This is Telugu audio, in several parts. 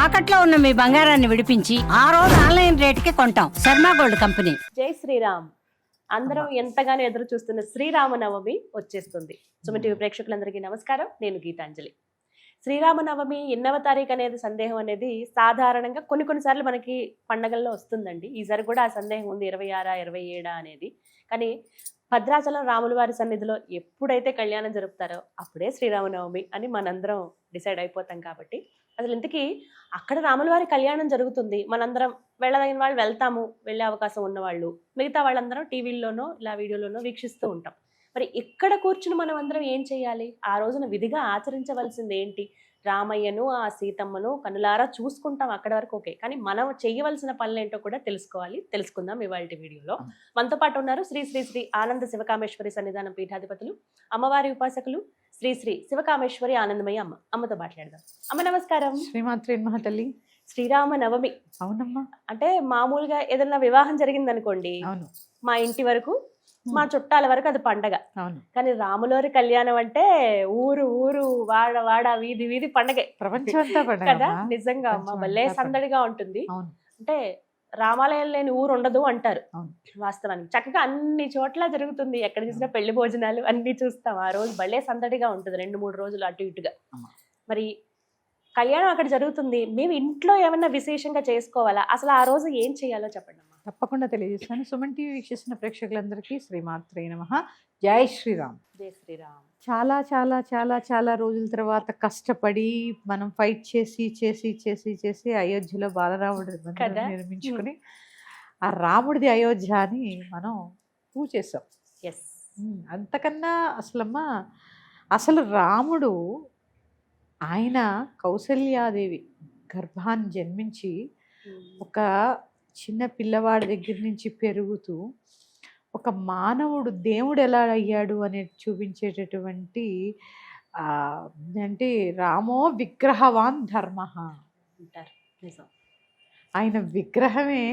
తాకట్లో ఉన్న మీ బంగారాన్ని విడిపించి ఆ రోజు ఆన్లైన్ రేటుకి కొంటాం. Sharma gold company. జై శ్రీరామ్. అందరం ఎంతగానో ఎదురు చూస్తున్న శ్రీరామనవమి వచ్చేస్తుంది. సుమన్ టీవీ ప్రేక్షకులందరికీ నమస్కారం. నేను గీతాంజలి. శ్రీరామనవమి ఎన్నవ తారీఖు అనేది సందేహం అనేది సాధారణంగా కొన్నిసార్లు మనకి పండగల్లో వస్తుందండి. ఈసారి కూడా ఆ సందేహం ఉంది, 26 27 అనేది. కానీ భద్రాచలం రాముల వారి సన్నిధిలో ఎప్పుడైతే కళ్యాణం జరుపుతారో అప్పుడే శ్రీరామనవమి అని మనందరం డిసైడ్ అయిపోతాం. కాబట్టి అసలు ఇంతకీ అక్కడ రాముల వారి కళ్యాణం జరుగుతుంది, మనందరం వెళ్ళదగిన వాళ్ళు వెళ్తాము, వెళ్ళే అవకాశం ఉన్నవాళ్ళు, మిగతా వాళ్ళందరం టీవీల్లోనో ఇలా వీడియోలోనో వీక్షిస్తూ ఉంటాం. మరి ఇక్కడ కూర్చుని మనం అందరం ఏం చేయాలి? ఆ రోజున విధిగా ఆచరించవలసింది ఏంటి? రామయ్యను ఆ సీతమ్మను కనులారా చూసుకుంటాం, అక్కడి వరకు ఓకే. కానీ మనం చేయవలసిన పనులు ఏంటో కూడా తెలుసుకుందాం ఇవాళ వీడియోలో. మనతో పాటు ఉన్నారు శ్రీ శ్రీ శ్రీ ఆనంద శివకామేశ్వరి సన్నిధానం పీఠాధిపతులు, అమ్మవారి ఉపాసకులు శ్రీ శ్రీ శివకామేశ్వరి ఆనందమయ్య అమ్మ. అమ్మతో మాట్లాడదాం. అమ్మ నమస్కారం. శ్రీమాత్రి మహతల్లి. శ్రీరామనవమి అవునమ్మా. అంటే మామూలుగా ఏదైనా వివాహం జరిగింది అనుకోండి, అవును, మా ఇంటి వరకు మా చుట్టాల వరకు అది పండగ. అవును. కానీ రాములోరి కళ్యాణం అంటే ఊరు ఊరు వాడ వాడ వీధి వీధి పండగే, ప్రపంచం అంతా పండగ కదా. నిజంగా అమ్మ భలే సందడిగా ఉంటుంది. అవును. అంటే రామాలయం లేని ఊరు ఉండదు అంటారు. అవును. వాస్తవానికి చక్కగా అన్ని చోట్ల జరుగుతుంది. ఎక్కడ చూసినా పెళ్లి భోజనాలు అన్ని చూస్తాం. ఆ రోజు భలే సందడిగా ఉంటుంది, 2-3 రోజులు అటు ఇటుగా. మరి కళ్యాణం అక్కడ జరుగుతుంది, మేము ఇంట్లో ఏమన్నా విశేషంగా చేసుకోవాలా? అసలు ఆ రోజు ఏం చేయాలో చెప్పండి అమ్మా. తప్పకుండా తెలియజేస్తాను. సుమన్ టీవీ వీక్షిస్తున్న ప్రేక్షకులందరికీ శ్రీమాత్రే నమః. జై శ్రీరామ్. జై శ్రీరామ్. చాలా చాలా చాలా చాలా రోజుల తర్వాత కష్టపడి మనం ఫైట్ చేసి చేసి చేసి చేసి అయోధ్యలో బాలరాముడి మందిరం నిర్మించుకుని ఆ రాముడిది అయోధ్య అని మనం ప్రూవ్ చేసాం. ఎస్. అంతకన్నా అసలు రాముడు ఆయన కౌసల్యాదేవి గర్భాన్ని జన్మించి ఒక చిన్న పిల్లవాడి దగ్గర నుంచి పెరుగుతూ ఒక మానవుడు దేవుడు ఎలా అయ్యాడు అనేది చూపించేటటువంటి అంటే రామో విగ్రహవాన్ ధర్మ అంటారు. నిజం. ఆయన విగ్రహమే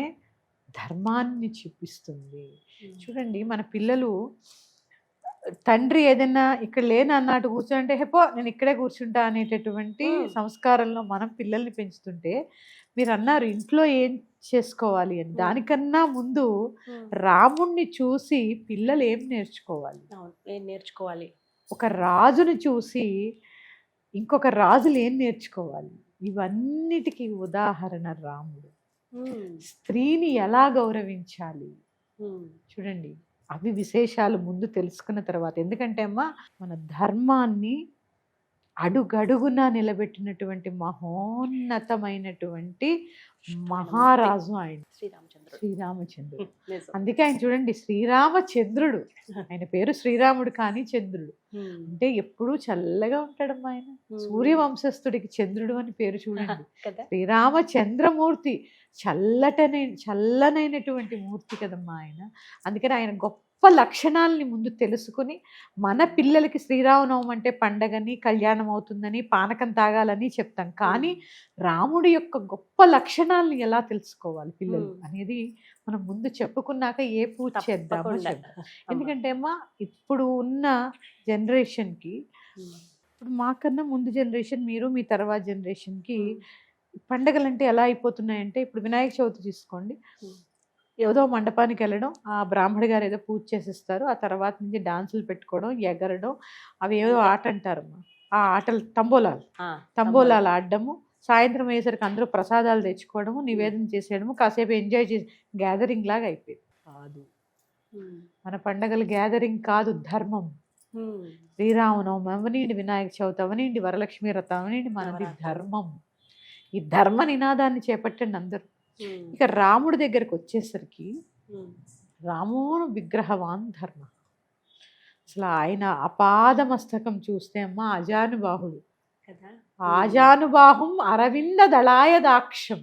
ధర్మాన్ని చూపిస్తుంది. చూడండి, మన పిల్లలు తండ్రి ఏదైనా ఇక్కడ లేని అన్నట్టు కూర్చుంటే హెపో నేను ఇక్కడే కూర్చుంటా అనేటటువంటి సంస్కారంలో మనం పిల్లల్ని పెంచుతుంటే, మీరు అన్నారు ఇంట్లో ఏం చేసుకోవాలి అని. దానికన్నా ముందు రాముణ్ణి చూసి పిల్లలు ఏం నేర్చుకోవాలి? ఏం నేర్చుకోవాలి? ఒక రాజుని చూసి ఇంకొక రాజులు ఏం నేర్చుకోవాలి? ఇవన్నిటికీ ఉదాహరణ రాముడు. స్త్రీని ఎలా గౌరవించాలి చూడండి. అవి విశేషాలు ముందు తెలుసుకున్న తర్వాత, ఎందుకంటే అమ్మా మన ధర్మాన్ని అడుగడుగునా నిలబెట్టినటువంటి మహోన్నతమైనటువంటి మహారాజు ఆయన శ్రీరామచంద్రుడు. అందుకే ఆయన చూడండి శ్రీరామచంద్రుడు. ఆయన పేరు శ్రీరాముడు కానీ చంద్రుడు అంటే ఎప్పుడూ చల్లగా ఉంటాడమ్మా ఆయన. సూర్యవంశస్థుడికి చంద్రుడు అని పేరు చూడండి. శ్రీరామచంద్రమూర్తి చల్లనైనటువంటి మూర్తి కదమ్మా ఆయన. అందుకని ఆయన గొప్ప లక్షణాలని ముందు తెలుసుకుని మన పిల్లలకి శ్రీరామనవమి అంటే పండగని, కళ్యాణం అవుతుందని, పానకం తాగాలని చెప్తాం. కానీ రాముడి యొక్క గొప్ప లక్షణాలని ఎలా తెలుసుకోవాలి పిల్లలు అనేది మనం ముందు చెప్పుకున్నాక ఏ పూజ చేద్దామో చెప్తాం. ఎందుకంటే అమ్మా ఇప్పుడు ఉన్న జనరేషన్కి, ఇప్పుడు మాకన్నా ముందు జనరేషన్, మీరు మీ తర్వాత జనరేషన్కి పండగలంటే ఎలా అయిపోతున్నాయంటే, ఇప్పుడు వినాయక చవితి తీసుకోండి, ఏదో మండపానికి వెళ్ళడం, ఆ బ్రాహ్మడి గారు ఏదో పూజ చేసిస్తారు, ఆ తర్వాత నుంచి డాన్సులు పెట్టుకోవడం, ఎగరడం, అవి ఏదో ఆట అంటారమ్మా. ఆ ఆటలు తంబోలాలు ఆడడము, సాయంత్రం అయ్యేసరికి అందరూ ప్రసాదాలు తెచ్చుకోవడము, నివేదన చేసేయడము, కాసేపు ఎంజాయ్ చేసి గ్యాదరింగ్ లాగా అయిపోయింది. కాదు, మన పండగలు గ్యాదరింగ్ కాదు, ధర్మం. శ్రీరామనవమి అవనండి, వినాయక చవితి అవనండి, వరలక్ష్మి వ్రతం అవనండి, మనది ధర్మం. ఈ ధర్మ నినాదాన్ని చేపట్టండి అందరూ. ఇక రాముడి దగ్గరకు వచ్చేసరికి రామోను విగ్రహవాన్ ధర్మ. అసలు ఆయన అపాదమస్తకం చూస్తే అమ్మా అజానుబాహుడు. ఆజానుబాహుం అరవింద దళాయ దాక్షం.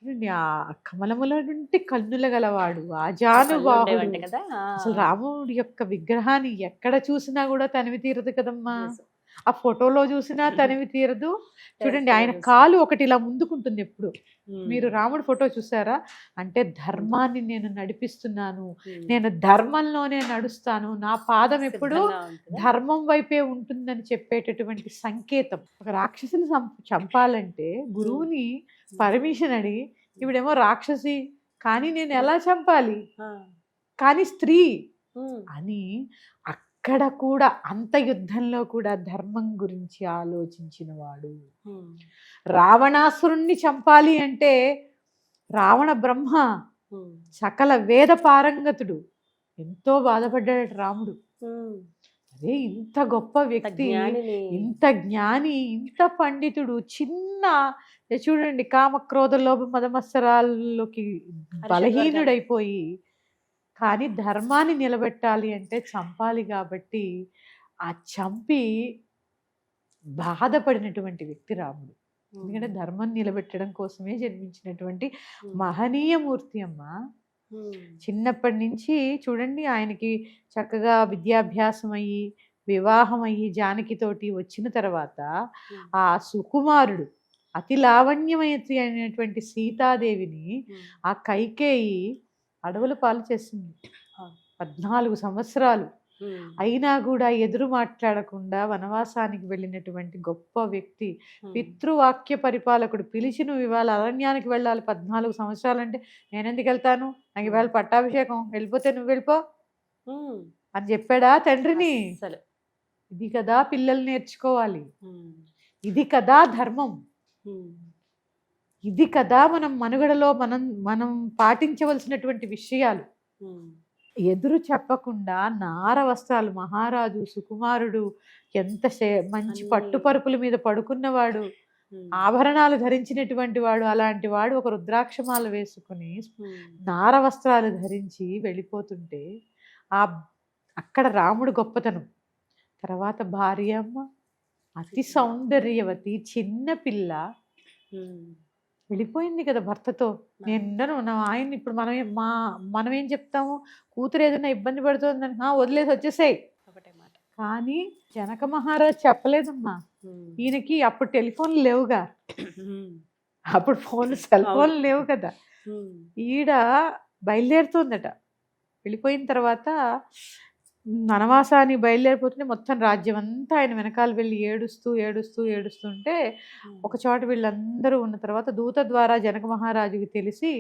చూడండి, ఆ కమలముల నుండి కన్నుల గలవాడు ఆజానుబాహుడు. అసలు రాముడి యొక్క విగ్రహాన్ని ఎక్కడ చూసినా కూడా తనివి తీరదు కదమ్మా. ఆ ఫోటోలో చూసినా తనివి తీరదు. చూడండి ఆయన Correct. కాలు ఒకటి ఇలా ముందుకుంటుంది ఎప్పుడు. Hmm. మీరు రాముడి ఫోటో చూసారా? అంటే ధర్మాన్ని నేను నడిపిస్తున్నాను, Hmm. నేను ధర్మంలోనే నడుస్తాను, నా పాదం ఎప్పుడు సిద్ధంగా ఉంటుందా? ధర్మం వైపే ఉంటుందని చెప్పేటటువంటి సంకేతం. ఒక రాక్షసుని చంపాలంటే గురువుని పర్మిషన్ అడిగి, ఇవిడేమో రాక్షసి కానీ నేను ఎలా చంపాలి, Ah. కానీ స్త్రీ Hmm. అని అక్కడ కూడా అంత యుద్ధంలో కూడా ధర్మం గురించి ఆలోచించిన వాడు. Hmm. రావణాసురుణ్ణి చంపాలి అంటే రావణ బ్రహ్మ Hmm. సకల వేద పారంగతుడు, ఎంతో బాధపడ్డాడు రాముడు. Hmm. అదే ఇంత గొప్ప వ్యక్తి, జ్ఞానిని. ఇంత జ్ఞాని, ఇంత పండితుడు, చిన్న చూడండి కామక్రోధ లోభ మదమత్సరాల్లోకి బలహీనుడైపోయి, కానీ ధర్మాన్ని నిలబెట్టాలి అంటే చంపాలి కాబట్టి ఆ చంపి బాధపడినటువంటి వ్యక్తి రాముడు. ఎందుకంటే ధర్మం నిలబెట్టడం కోసమే జన్మించినటువంటి మహనీయ మూర్తి అమ్మ. Hmm. చిన్నప్పటి నుంచి చూడండి ఆయనకి చక్కగా విద్యాభ్యాసం అయ్యి వివాహం అయ్యి జానకితోటి వచ్చిన తర్వాత ఆ సుకుమారుడు అతి లావణ్యమయతి అయినటువంటి సీతాదేవిని Hmm. ఆ కైకేయి అడవుల పాలు చేసింది. 14 సంవత్సరాలు Hmm. అయినా కూడా ఎదురు మాట్లాడకుండా వనవాసానికి వెళ్ళినటువంటి గొప్ప వ్యక్తి, Hmm. పితృవాక్య పరిపాలకుడు. పిలిచి నువ్వు ఇవాళ అరణ్యానికి వెళ్ళాలి 14 సంవత్సరాలు అంటే నేను ఎందుకు వెళ్తాను, నాకు ఇవాళ పట్టాభిషేకం, వెళ్ళిపోతే నువ్వు వెళ్ళిపో Hmm. అని చెప్పాడా తండ్రిని. అస్సలు. ఇది కదా పిల్లలు నేర్చుకోవాలి, Hmm. ఇది కదా ధర్మం, Hmm. ఇది కదా మనం మనుగడలో మనం మనం పాటించవలసినటువంటి విషయాలు. Hmm. ఎదురు చెప్పకుండా నార వస్త్రాలు, మహారాజు సుకుమారుడు, ఎంత మంచి అన్నీ. పట్టుపరుపుల మీద పడుకున్నవాడు, Hmm. ఆభరణాలు ధరించినటువంటి వాడు, అలాంటి వాడు ఒక రుద్రాక్షమాల వేసుకుని Hmm. నార వస్త్రాలు ధరించి వెళ్ళిపోతుంటే ఆ అక్కడ రాముడు గొప్పతనం. తర్వాత భార్య అమ్మ అతి సౌందర్యవతి, చిన్న పిల్ల Hmm. వెళ్ళిపోయింది కదా భర్తతో. నేను ఉండను, నా ఆయన ఇప్పుడు మనం ఏం చెప్తాము, కూతురు ఏదైనా ఇబ్బంది పడుతుందని వదిలేసి వచ్చేసాయి. ఒకటే మాట. కానీ జనక మహారాజ్ చెప్పలేదమ్మా. Hmm. ఈయనకి అప్పుడు టెలిఫోన్లు లేవుగా, Hmm. అప్పుడు సెల్ ఫోన్లు లేవు కదా. Hmm. ఈడ బయలుదేరుతోందట. వెళ్ళిపోయిన తర్వాత వనవాసాన్ని బయలుదేరిపోతుంటే మొత్తం రాజ్యం అంతా ఆయన వెనకాల వెళ్ళి ఏడుస్తుంటే ఒక చోట వీళ్ళందరూ ఉన్న తర్వాత దూత ద్వారా జనక మహారాజుకి తెలిసి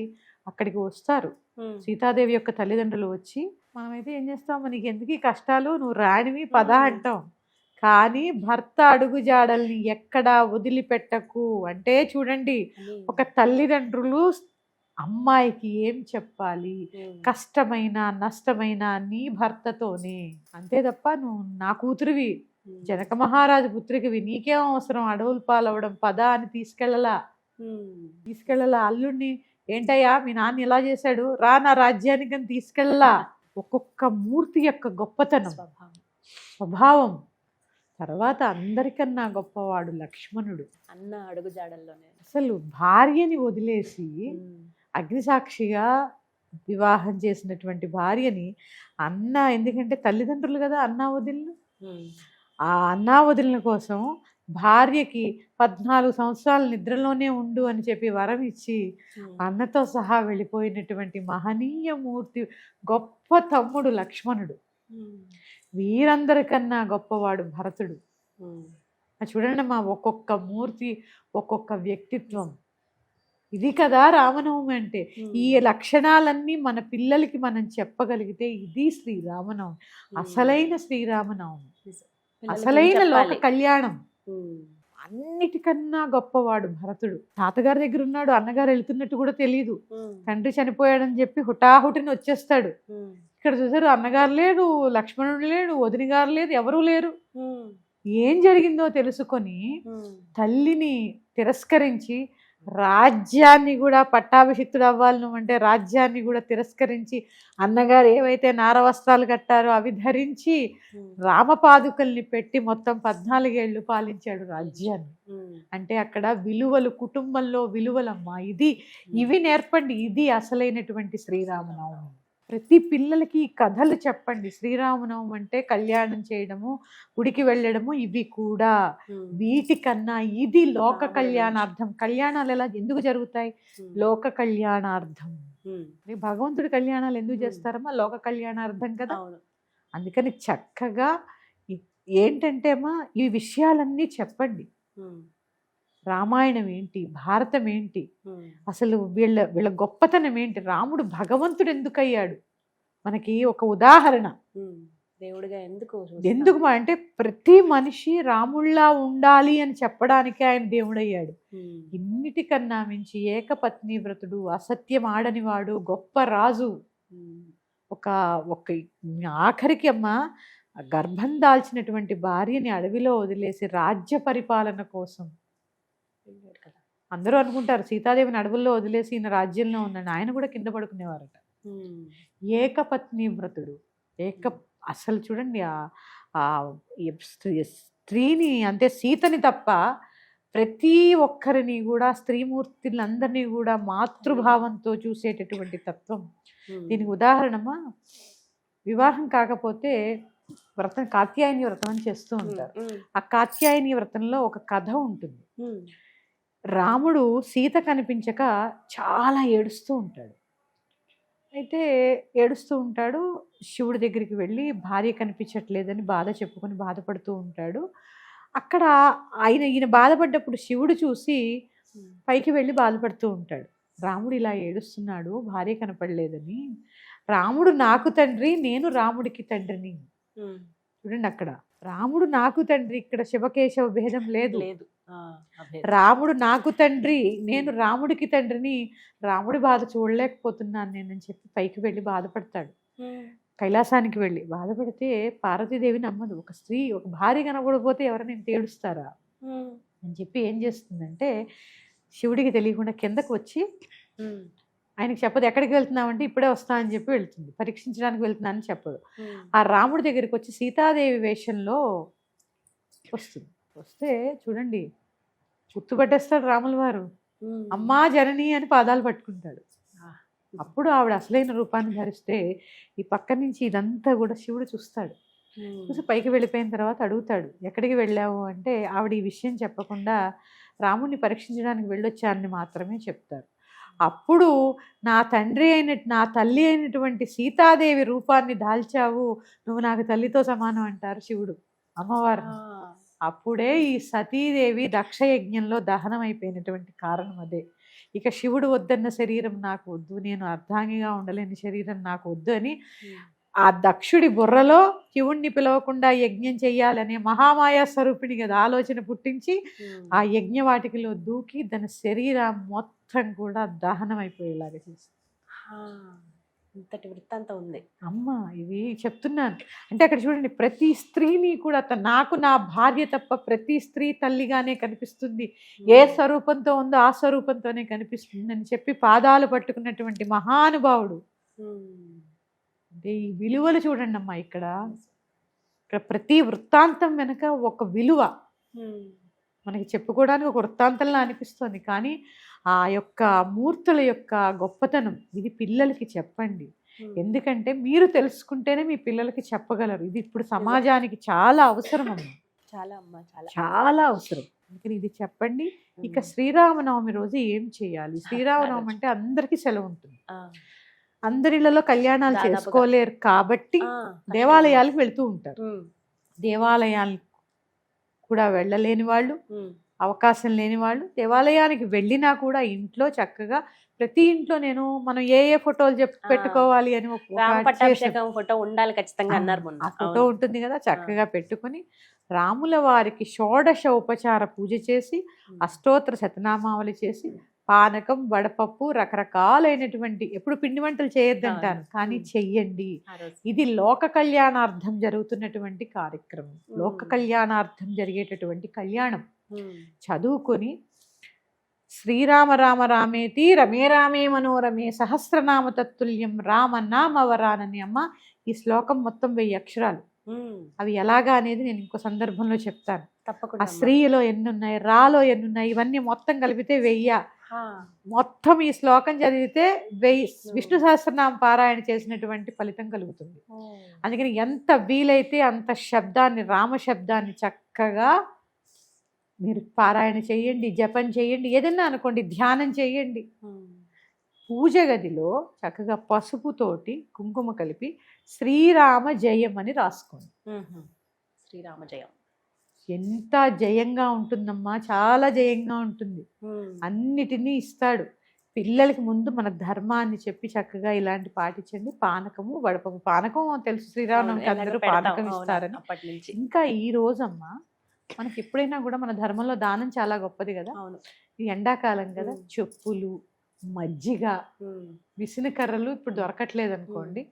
అక్కడికి వస్తారు. Hmm. సీతాదేవి యొక్క తల్లిదండ్రులు వచ్చి, మనమైతే ఏం చేస్తాం, నీకు ఎందుకు ఈ కష్టాలు, నువ్వు రాణివి పద అంటాం, కానీ భర్త అడుగుజాడల్ని ఎక్కడా వదిలిపెట్టకు అంటే చూడండి, అని. ఒక తల్లిదండ్రులు అమ్మాయికి ఏం చెప్పాలి, Hmm. కష్టమైన నష్టమైన నీ భర్తతోనే, అంతే తప్ప నువ్వు నా కూతురివి, Hmm. జనక మహారాజు పుత్రికవి, నీకేం అవసరం అడవులు పాలవడం, పద అని తీసుకెళ్ళలా. Hmm. అల్లుడిని ఏంటయ్యా మీ నాన్న ఇలా చేశాడు, రా నా రాజ్యానికి అని తీసుకెళ్ళలా. ఒక్కొక్క మూర్తి యొక్క గొప్పతనం, స్వభావం. స్వభావం. తర్వాత అందరికన్నా గొప్పవాడు లక్ష్మణుడు. అన్న అడుగు జాడల్లోనే. అసలు భార్యని వదిలేసి Hmm. అగ్నిసాక్షిగా వివాహం చేసినటువంటి భార్యని ఎందుకంటే తల్లిదండ్రులు కదా అన్నా వదిలిన, Hmm. ఆ అన్నా వదిలిన కోసం భార్యకి 14 సంవత్సరాలు నిద్రలోనే ఉండు అని చెప్పి వరం ఇచ్చి Hmm. అన్నతో సహా వెళ్ళిపోయినటువంటి మహనీయ మూర్తి, గొప్ప తమ్ముడు లక్ష్మణుడు. Hmm. వీరందరికన్నా గొప్పవాడు భరతుడు. Hmm. చూడండి అమ్మా, ఒక్కొక్క మూర్తి, ఒక్కొక్క వ్యక్తిత్వం. ఇది కదా రామనవమి అంటే. Hmm. ఈ లక్షణాలన్నీ మన పిల్లలకి మనం చెప్పగలిగితే ఇది శ్రీరామనవమి, అసలైన శ్రీరామనవమి, పిల్లలకి అసలైన లోక చెప్పాలి. కళ్యాణం. Hmm. అన్నిటికన్నా గొప్పవాడు భరతుడు. తాతగారి దగ్గర ఉన్నాడు, అన్నగారు వెళ్తున్నట్టు కూడా తెలియదు. Hmm. తండ్రి చనిపోయాడని చెప్పి హుటాహుటిని వచ్చేస్తాడు. Hmm. ఇక్కడ చూసారు, అన్నగారు లేడు, లక్ష్మణుడు లేడు, వదిన గారు లేదు, ఎవరూ లేరు. Hmm. ఏం జరిగిందో తెలుసుకొని Hmm. తల్లిని తిరస్కరించి రాజ్యాన్ని కూడా పట్టాభిషిక్తుడు అవ్వాలి నువ్వు అంటే రాజ్యాన్ని కూడా తిరస్కరించి అన్నగారు ఏవైతే నారవస్త్రాలు కట్టారో అవి ధరించి Hmm. రామపాదుకల్ని పెట్టి మొత్తం 14 ఏళ్ళు పాలించాడు రాజ్యాన్ని. Hmm. అంటే అక్కడ విలువలు, కుటుంబంలో విలువలమ్మా, ఇవి నేర్పండి. ఇది అసలైనటువంటి శ్రీరామనవమి. ప్రతి పిల్లలకి ఈ కథలు చెప్పండి. శ్రీరామనవమి అంటే కళ్యాణం చేయడము, గుడికి వెళ్ళడము, ఇవి కూడా వీటికన్నా ఇది లోక రాముడి కళ్యాణార్థం. కళ్యాణాలు ఎలా ఎందుకు జరుగుతాయి? లోక కళ్యాణార్థం. భగవంతుడి కళ్యాణాలు ఎందుకు చేస్తారమ్మా? లోక కళ్యాణార్థం కదా. అవును. అందుకని చక్కగా ఏంటంటే అమ్మా, ఈ విషయాలన్నీ చెప్పండి. రామాయణం ఏంటి, భారతం ఏంటి, అసలు వీళ్ళ గొప్పతనం ఏంటి, రాముడు భగవంతుడు ఎందుకు అయ్యాడు, మనకి ఒక ఉదాహరణ. దేవుడిగా ఎందుకు అంటే ప్రతి మనిషి రాముళ్ళా ఉండాలి అని చెప్పడానికి ఆయన దేవుడయ్యాడు. ఇన్నిటికన్నా మించి ఏకపత్ని వ్రతుడు, అసత్యం ఆడనివాడు, గొప్ప రాజు. ఒక ఆఖరికి అమ్మ గర్భం దాల్చినటువంటి భార్యని అడవిలో వదిలేసి రాజ్య పరిపాలన కోసం. అందరూ అనుకుంటారు సీతాదేవిని అడవుల్లో వదిలేసి ఈయన రాజ్యంలో ఉన్నాడు, ఆయన కూడా కింద పడుకునేవారట. ఏకపత్ని వ్రతుడు. అసలు చూడండి, స్త్రీని అంటే సీతని తప్ప ప్రతి ఒక్కరిని కూడా, స్త్రీమూర్తులందరినీ కూడా మాతృభావంతో చూసేటటువంటి తత్వం. దీనికి ఉదాహరణమా, వివాహం కాకపోతే వ్రతం కాత్యాయని వ్రతం అని చేస్తూ ఉంటారు. ఆ కాత్యాయని వ్రతంలో ఒక కథ ఉంటుంది. రాముడు సీత కనిపించక చాలా ఏడుస్తూ ఉంటాడు. అయితే ఏడుస్తూ ఉంటాడు, శివుడి దగ్గరికి వెళ్ళి భార్య కనిపించట్లేదని బాధ చెప్పుకొని బాధపడుతూ ఉంటాడు. అక్కడ ఈయన బాధపడ్డప్పుడు శివుడు చూసి పైకి వెళ్ళి బాధపడుతూ ఉంటాడు. రాముడు ఇలా ఏడుస్తున్నాడు భార్య కనపడలేదని. రాముడు నాకు తండ్రి, నేను రాముడికి తండ్రిని. చూడండి, అక్కడ రాముడు నాకు తండ్రి, ఇక్కడ శివకేశవ భేదం లేదు. రాముడు నాకు తండ్రి, నేను రాముడికి తండ్రిని. రాముడి బాధ చూడలేకపోతున్నాను నేనని చెప్పి పైకి వెళ్ళి బాధపడతాడు. కైలాసానికి వెళ్ళి బాధపడితే పార్వతీదేవి నమ్మదు. ఒక స్త్రీ, ఒక భార్య కనబడిపోతే ఎవరైనా ఇంత ఏడుస్తారా అని చెప్పి ఏం చేస్తుందంటే, శివుడికి తెలియకుండా కిందకు వచ్చి ఆయనకి చెప్పదు. ఎక్కడికి వెళ్తున్నామంటే ఇప్పుడే వస్తా అని చెప్పి వెళ్తుంది. పరీక్షించడానికి వెళ్తున్నానని చెప్పదు. ఆ రాముడి దగ్గరికి వచ్చి సీతాదేవి వేషంలో వస్తుంది. వస్తే చూడండి, గుర్తుపట్టేస్తాడు రాముల వారు. అమ్మా జనని అని పాదాలు పట్టుకుంటాడు. అప్పుడు ఆవిడ అసలైన రూపాన్ని ధరిస్తే ఈ పక్క నుంచి ఇదంతా కూడా శివుడు చూస్తాడు. చూసి పైకి వెళ్ళిపోయిన తర్వాత అడుగుతాడు, ఎక్కడికి వెళ్ళావు అంటే ఆవిడ ఈ విషయం చెప్పకుండా రాముడిని పరీక్షించడానికి వెళ్ళొచ్చానని మాత్రమే చెప్తారు. అప్పుడు నా తల్లి అయినటువంటి సీతాదేవి రూపాన్ని దాల్చావు, నువ్వు నాకు తల్లితో సమానం అంటారు శివుడు అమ్మవారు. అప్పుడే ఈ సతీదేవి దక్షయజ్ఞంలో దహనం అయిపోయినటువంటి కారణం అదే. ఇక శివుడు వద్దన్న శరీరం నాకు వద్దు, నేను అర్ధాంగిగా ఉండలేని శరీరం నాకు వద్దు అని ఆ దక్షుడి బుర్రలో శివుణ్ణి పిలవకుండా యజ్ఞం చెయ్యాలనే మహామాయా స్వరూపిణి కదా ఆలోచన పుట్టించి ఆ యజ్ఞవాటికలో దూకి దాని శరీరం మొత్తం కూడా దహనం అయిపోయేలాగా చేసి ఇంతటి వృత్తాంతం ఉంది. అమ్మ ఇవి చెప్తున్నాను అంటే అక్కడ చూడండి, ప్రతి స్త్రీని కూడా నాకు నా భార్య తప్ప ప్రతి స్త్రీ తల్లిగానే కనిపిస్తుంది, ఏ స్వరూపంతో ఉందో ఆ స్వరూపంతోనే కనిపిస్తుంది అని చెప్పి పాదాలు పట్టుకున్నటువంటి మహానుభావుడు. అంటే ఈ విలువలు చూడండి అమ్మా, ఇక్కడ ప్రతి వృత్తాంతం వెనుక ఒక విలువ మనకి చెప్పుకోవడానికి ఒక వృత్తాంతంలా అనిపిస్తుంది. కానీ ఆ యొక్క మూర్తుల యొక్క గొప్పతనం ఇది పిల్లలకి చెప్పండి. ఎందుకంటే మీరు తెలుసుకుంటేనే మీ పిల్లలకి చెప్పగలరు. ఇది ఇప్పుడు సమాజానికి చాలా అవసరం అమ్మా, చాలా అవసరం. అందుకని ఇది చెప్పండి. ఇక శ్రీరామనవమి రోజు ఏం చేయాలి? శ్రీరామనవమి అంటే అందరికీ సెలవు ఉంటుంది, అందరిలో కళ్యాణాలు చేసుకోలేరు కాబట్టి దేవాలయాలకు వెళ్తూ ఉంటారు. దేవాలయాలు కూడా వెళ్ళలేని వాళ్ళు, అవకాశం లేని వాళ్ళు దేవాలయానికి వెళ్ళినా కూడా ఇంట్లో చక్కగా ప్రతి ఇంట్లో మనం ఏ ఫోటోలు పెట్టుకోవాలి అని ఫోటో ఉండాలి ఖచ్చితంగా అన్నారు. ఆ ఫోటో ఉంటుంది కదా, చక్కగా పెట్టుకుని రాముల వారికి షోడశ ఉపచార పూజ చేసి అష్టోత్తర శతనామావళి చేసి పానకం, వడపప్పు, రకరకాలైనటువంటి, ఎప్పుడు పిండి వంటలు చేయొద్దంటాను కానీ చెయ్యండి. ఇది లోక కళ్యాణార్థం జరుగుతున్నటువంటి కార్యక్రమం, లోక కళ్యాణార్థం జరిగేటటువంటి కళ్యాణం. చదువుకొని శ్రీరామ రామ రామేతి రమే రామే మనోరమే సహస్రనామ తత్తుల్యం రామ నామ వరానని అమ్మ ఈ శ్లోకం మొత్తం 1000 అక్షరాలు. అవి ఎలాగా అనేది నేను ఇంకో సందర్భంలో చెప్తాను. ఆ తప్పకుండా అమ్మా. స్త్రీలో ఎన్ని ఉన్నాయి, రాలో ఎన్ని ఉన్నాయి, ఇవన్నీ మొత్తం కలిపితే 1000. ఆ, మొత్తం ఈ శ్లోకం చదివితే 1000 విష్ణు సహస్రనామ పారాయణ చేసినటువంటి ఫలితం కలుగుతుంది. ఓ. అందుకని ఎంత వీలైతే అంత శబ్దాన్ని, రామ శబ్దాన్ని చక్కగా మీరు పారాయణ చేయండి, జపం చేయండి, ఏదైనా అనుకోండి, ధ్యానం చేయండి. ఉమ్. పూజ గదిలో చక్కగా పసుపుతోటి కుంకుమ కలిపి శ్రీరామ జయం అని రాసుకోండి. ఉహు. శ్రీరామ జయం. ఎంత జయంగా ఉంటుందమ్మా, చాలా జయంగా ఉంటుంది. ఉమ్. అన్నిటినీ ఇస్తాడు. పిల్లలకి ముందు మన ధర్మాన్ని చెప్పి చక్కగా ఇలాంటి పాటించండి. పానకము, వడపప్పు. పానకం తెలుసు, శ్రీరామనవమికి అవును, అందరూ ఎలాగో పానకం పెడతాం, అవును, ఇస్తారని. అప్పటి నుంచి. ఇంకా ఈ రోజమ్మా మనకి ఎప్పుడైనా కూడా మన ధర్మంలో దానం చాలా గొప్పది కదా. అవును. ఈ ఎండాకాలం కదా, ఉమ్. చెప్పులు, మజ్జిగ, ఉమ్. విసిన కర్రలు ఇప్పుడు దొరకట్లేదు అనుకోండి,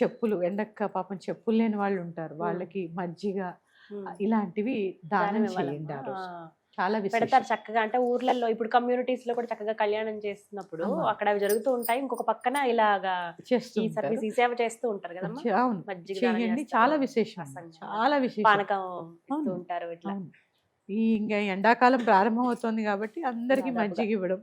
చెప్పులు, ఎండక్క పాపం చెప్పులు లేని వాళ్ళు ఉంటారు, వాళ్ళకి మజ్జిగ ఉమ్. ఇలాంటివి దానం దానం చేయండి. ఆ ఇవ్వాలమ్మా. రోజు చాలా పెడతారు విశేషం. చక్కగా. అంటే ఊర్లలో ఇప్పుడు కమ్యూనిటీస్ లో కూడా చక్కగా కళ్యాణం చేస్తున్నప్పుడు అమ్మా. అక్కడ అవి జరుగుతూ ఉంటాయి. ఇంకొక పక్కన ఇలాగా చేస్తూ ఈ ఉంటారు. సర్వీస్, ఈ సేవ చేస్తూ ఉంటారు కదమ్మా. అవును, మజ్జిగ దానం చెయ్యండి. చేస్తారు, చాలా విశేషం, రసం, చాలా విశేషం. పానకం ఇస్తూ అవును. ఉంటారు ఇట్లా. అవును. ఈ ఇంకా ఎండాకాలం ప్రారంభం అవుతుంది కాబట్టి అందరికి దాదాపుగా. మజ్జిగ ఇవ్వడం.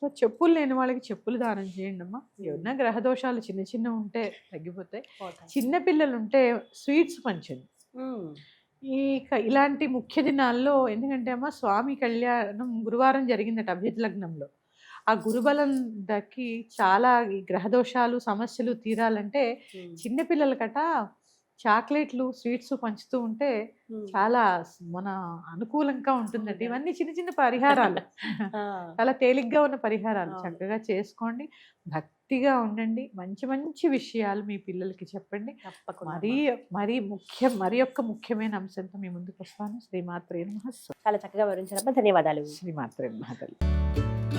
సో చెప్పులు లేని వాళ్ళకి చెప్పులు దానం చేయండి అమ్మా. ఏమన్నా గ్రహ దోషాలు చిన్న చిన్న ఉంటే తగ్గిపోతాయి. పోతాయి. చిన్న పిల్లలు ఉంటే స్వీట్స్ పంచండి. ఉమ్. ఇలాంటి ముఖ్య దినాల్లో, ఎందుకంటే అమ్మ స్వామి కళ్యాణం గురువారం జరిగిందట అభిజిత్ లగ్నంలో. ఆ గురుబలం దక్కి చాలా ఈ గ్రహదోషాలు సమస్యలు తీరాలంటే ఉమ్. చిన్నపిల్లలకట చాక్లెట్లు, స్వీట్స్ పంచుతూ ఉంటే ఉమ్. చాలా మన అనుకూలంగా ఉంటుందండి. ఇవన్నీ చిన్న చిన్న పరిహారాలు, ఆ. చాలా తేలిగ్గా ఉన్న పరిహారాలు. అవును. చక్కగా చేసుకోండి, భక్తిగా ఉండండి, మంచి మంచి విషయాలు మీ పిల్లలకి చెప్పండి. తప్పకుండా మరీ అమ్మా. మరి యొక్క ముఖ్యమైన అంశంతో మీ ముందుకు వస్తాను. శ్రీమాత్రే నమః. చాలా చక్కగా వివరించారమ్మా. ధన్యవాదాలు. శ్రీమాత్రే నమః.